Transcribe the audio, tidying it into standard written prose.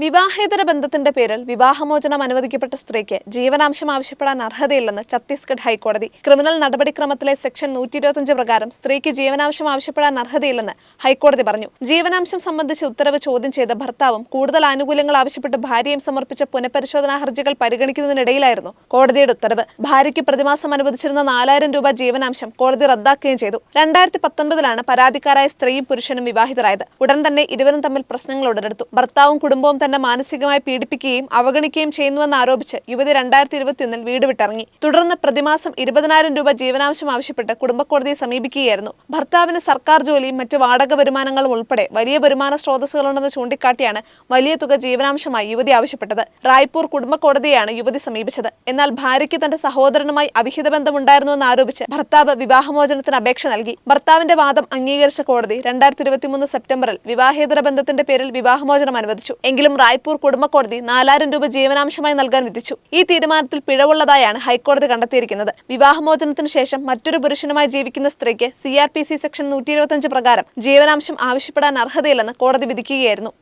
വിവാഹേതര ബന്ധത്തിന്റെ പേരിൽ വിവാഹമോചനം അനുവദിക്കപ്പെട്ട സ്ത്രീക്ക് ജീവനാംശം ആവശ്യപ്പെടാൻ അർഹതയില്ലെന്ന് ഛത്തീസ്ഗഡ് ഹൈക്കോടതി. ക്രിമിനൽ നടപടിക്രമത്തിലെ സെക്ഷൻ 125 പ്രകാരം സ്ത്രീക്ക് ജീവനാംശം ആവശ്യപ്പെടാൻ അർഹതയില്ലെന്ന് ഹൈക്കോടതി പറഞ്ഞു. ജീവനാംശം സംബന്ധിച്ച ഉത്തരവ് ചോദ്യം ചെയ്ത ഭർത്താവും കൂടുതൽ ആനുകൂല്യങ്ങൾ ആവശ്യപ്പെട്ട് ഭാര്യയും സമർപ്പിച്ച പുനഃപരിശോധനാ ഹർജികൾ പരിഗണിക്കുന്നതിനിടയിലായിരുന്നു കോടതിയുടെ ഉത്തരവ്. ഭാര്യയ്ക്ക് പ്രതിമാസം അനുവദിച്ചിരുന്ന 4000 രൂപ ജീവനാംശം കോടതി റദ്ദാക്കുകയും ചെയ്തു. 2019-ലാണ് പരാതിക്കാരായ സ്ത്രീയും പുരുഷനും വിവാഹിതരായത്. ഉടൻ തന്നെ ഇരുവരും തമ്മിൽ പ്രശ്നങ്ങൾ ഉടലെടുത്തു. ഭർത്താവും കുടുംബവും തന്നെ മാനസികമായി പീഡിപ്പിക്കുകയും അവഗണിക്കുകയും ചെയ്യുന്നുവെന്ന് ആരോപിച്ച് യുവതി 2021-ൽ വീട് വിട്ടിറങ്ങി. തുടർന്ന് പ്രതിമാസം 20,000 രൂപ ജീവനാംശം ആവശ്യപ്പെട്ട് കുടുംബക്കോടതിയെ സമീപിക്കുകയായിരുന്നു. ഭർത്താവിന് സർക്കാർ ജോലിയും മറ്റു വാടക വരുമാനങ്ങളും ഉൾപ്പെടെ വലിയ വരുമാന സ്രോതസ്സുകളുണ്ടെന്ന് ചൂണ്ടിക്കാട്ടിയാണ് വലിയ തുക ജീവനാംശമായി യുവതി ആവശ്യപ്പെട്ടത്. റായ്പൂർ കുടുംബക്കോടതിയാണ് യുവതി സമീപിച്ചത്. എന്നാൽ ഭാര്യയ്ക്ക് തന്റെ സഹോദരനുമായി അവിഹിത ബന്ധമുണ്ടായിരുന്നുവെന്ന് ആരോപിച്ച് ഭർത്താവ് വിവാഹമോചനത്തിന് അപേക്ഷ നൽകി. ഭർത്താവിന്റെ വാദം അംഗീകരിച്ച കോടതി 2023 സെപ്റ്റംബറിൽ വിവാഹേതര ബന്ധത്തിന്റെ പേരിൽ വിവാഹമോചനം അനുവദിച്ചു. എങ്കിലും റായ്പൂർ കുടുംബക്കോടതി 4000 രൂപ ജീവനാംശമായി നൽകാൻ വിധിച്ചു. ഈ തീരുമാനത്തിൽ പിഴവുള്ളതായാണ് ഹൈക്കോടതി കണ്ടെത്തിയിരിക്കുന്നത്. വിവാഹമോചനത്തിന് ശേഷം മറ്റൊരു പുരുഷനുമായി ജീവിക്കുന്ന സ്ത്രീക്ക് CRPC സെക്ഷൻ 125 പ്രകാരം ജീവനാംശം ആവശ്യപ്പെടാൻ അർഹതയില്ലെന്ന് കോടതി വിധിക്കുകയായിരുന്നു.